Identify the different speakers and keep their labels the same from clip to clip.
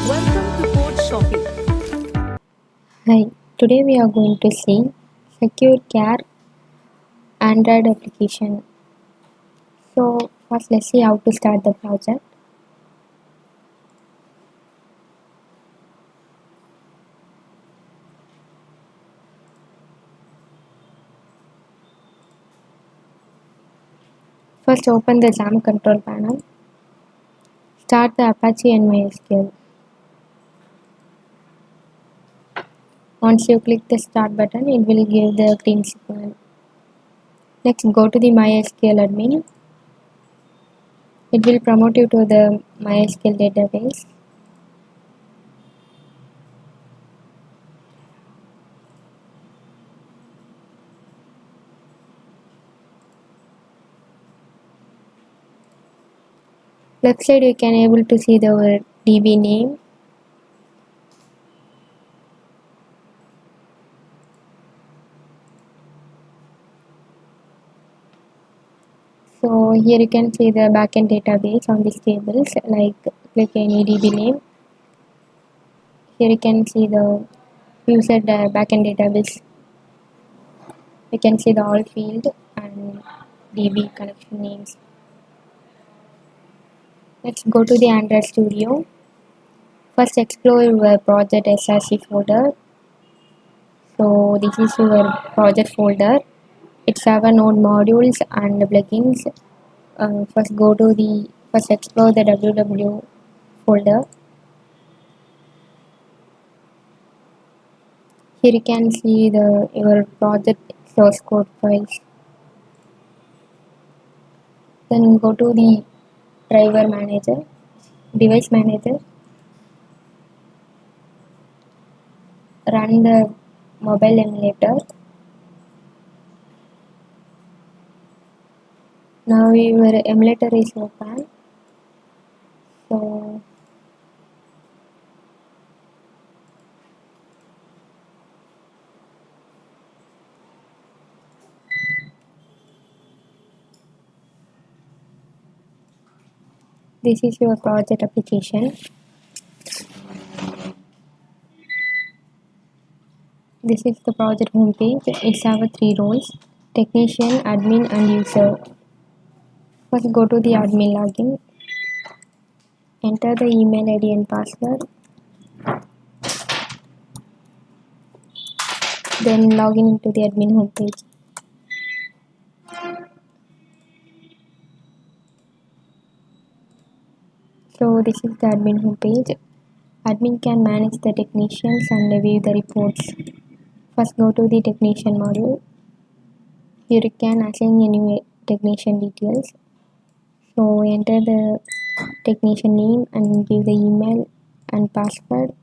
Speaker 1: Welcome to Code Shopping.
Speaker 2: Hi, today we are going to see Secure Care Android application. So first let's see how to start the project. First open the XAMPP control panel. Start the Apache and MySQL. Once you click the start button, it will give the green signal. Next go to the MySQL admin. It will promote you to the MySQL database. Left side you can able to see the DB name. So here you can see the backend database on these tables, like click any DB name. Here you can see the user backend database. You can see the all field and DB connection names. Let's go to the Android Studio. First explore your project SRC folder. So this is your project folder. It's have a node modules and plugins. First explore the www folder. Here you can see your project source code files. Then go to the driver manager, device manager. Run the mobile emulator. Now your emulator is open. So this is your project application. This is the project homepage. It's have three roles: technician, admin, and user. First go to the admin login. Enter the email ID and password. Then log in into the admin homepage. So this is the admin homepage. Admin can manage the technicians and review the reports. First go to the technician module. Here you can assign any technician details. So enter the technician name and give the email and password.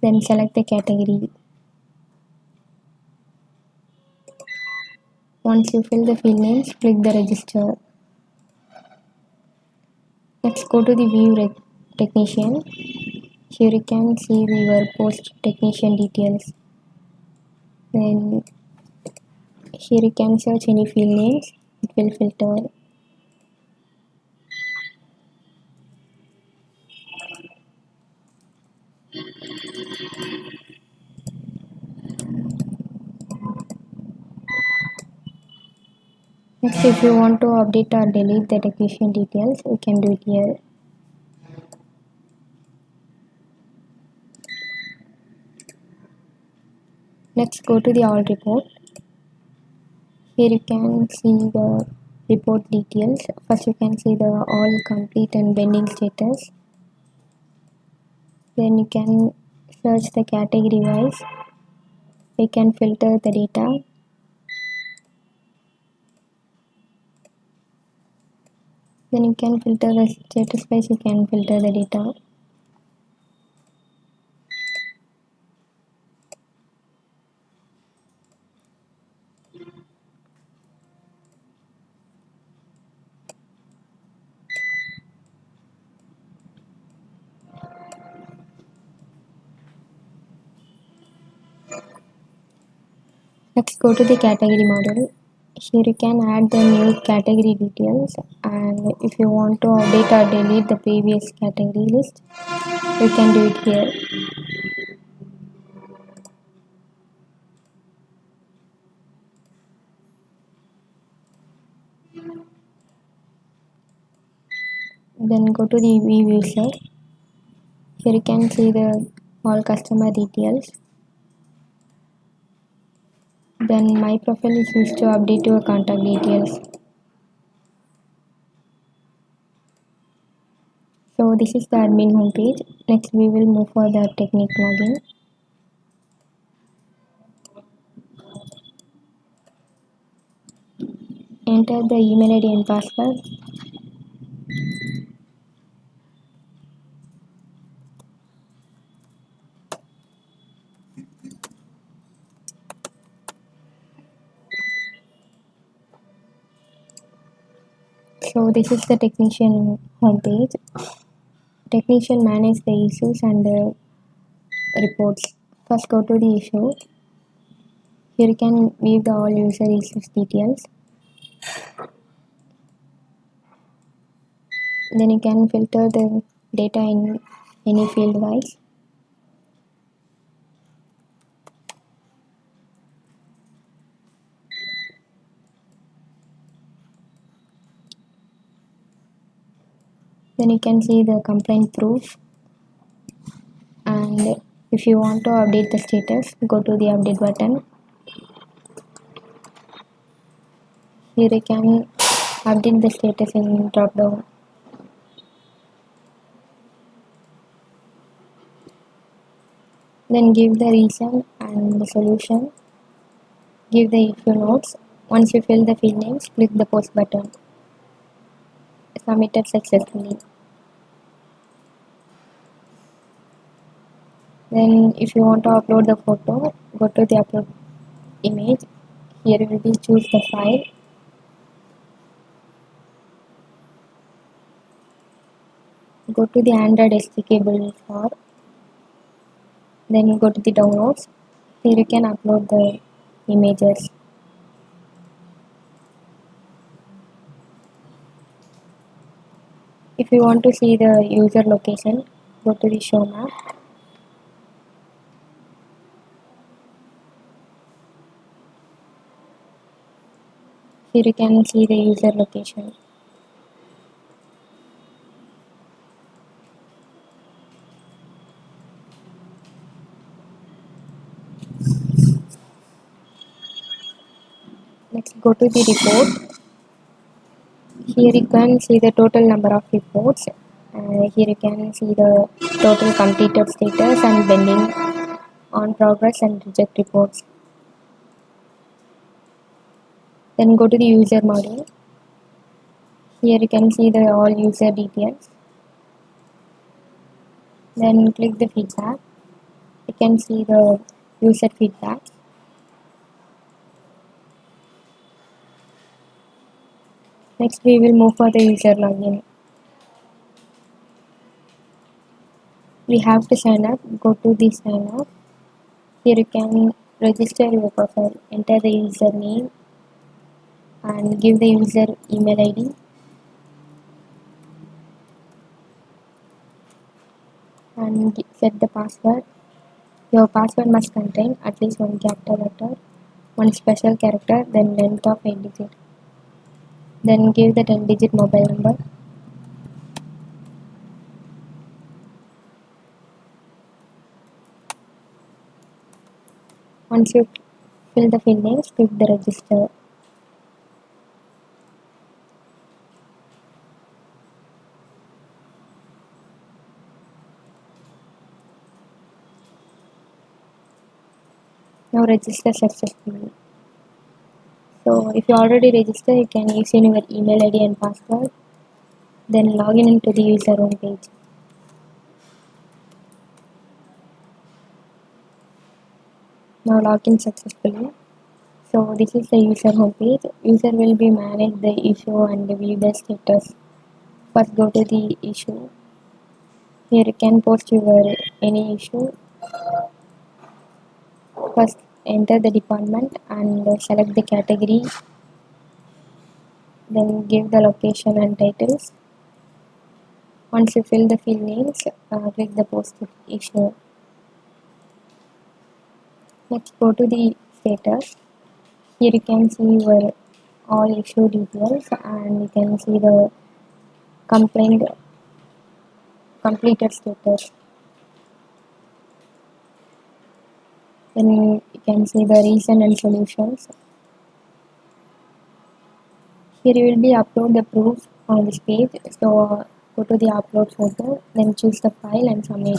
Speaker 2: Then select the category. Once you fill the field names, click the register. Next go to the view technician. Here you can see your post technician details. Then here you can search any field names. It will filter. Next, if you want to update or delete the technician details, you can do it here. Let's go to the all report. Here you can see the report details. First you can see the all complete and pending status. Then you can search the category wise. You can filter the data. Then you can filter the status wise, you can filter the data. Let's go to the category module. Here you can add the new category details, and if you want to update or delete the previous category list, We can do it here. Then go to the view user. Here you can see the all customer details. Then my profile is used to update your contact details. So this is the admin homepage. Next we will move for the technique login. Enter the email ID and password. So this is the technician homepage. Technician manage the issues and reports. First go to the issue. Here you can view the all user issues details. Then you can filter the data in any field wise. Then you can see the complaint proof, and if you want to update the status, go to the update button. Here you can update the status in drop down. Then give the reason and the solution. Give the issue notes. Once you fill the field names, click the post button. Submitted successfully. Then if you want to upload the photo, go to the upload image. Here you will choose the file. Go to the Android SD cable for. Then go to the downloads. Here you can upload the images. If you want to see the user location, go to the show map. Here you can see the user location. Next go to the report. Here you can see the total number of reports. Here you can see the total completed status and pending, on progress and reject reports. Then go to the user module. Here you can see the all user details. Then click the feedback. You can see the user feedback. Next we will move for the user login. We have to sign up. Go to the sign up. Here you can register your profile. Enter the username and give the user email ID. And set the password. Your password must contain at least one capital letter, one special character, then length of 8 digits. Then give the 10-digit mobile number. Once you fill the field names, click the register. Now register successfully. So if you already registered, you can use your email ID and password. Then log in into the user home page. Now log in successfully. So this is the user home page. User will be manage the issue and view the status. First go to the issue. Here you can post your any issue. First enter the department and select the category. Then give the location and titles. Once you fill the field names, click the post issue. Let's go to the status. Here you can see your all issue details and you can see the complaint completed status. Then you can see the reason and solutions. Here you will be upload the proof on this page. So go to the upload photo, then choose the file and submit.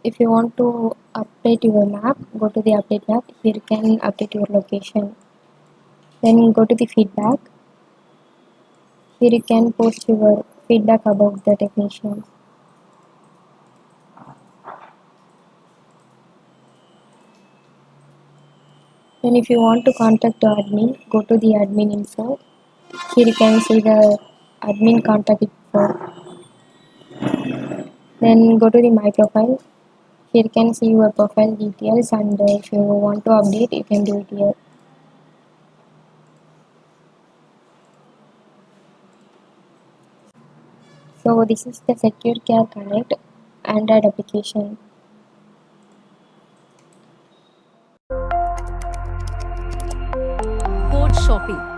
Speaker 2: If you want to update your map, go to the update map. Here you can update your location. Then go to the feedback. Here you can post your feedback about the technicians. Then if you want to contact the admin, go to the admin info. Here you can see the admin contact info. Then go to the my profile. Here you can see your profile details and if you want to update, you can do it here. So this is the Secure Care Connect Android application.
Speaker 1: Code shopping.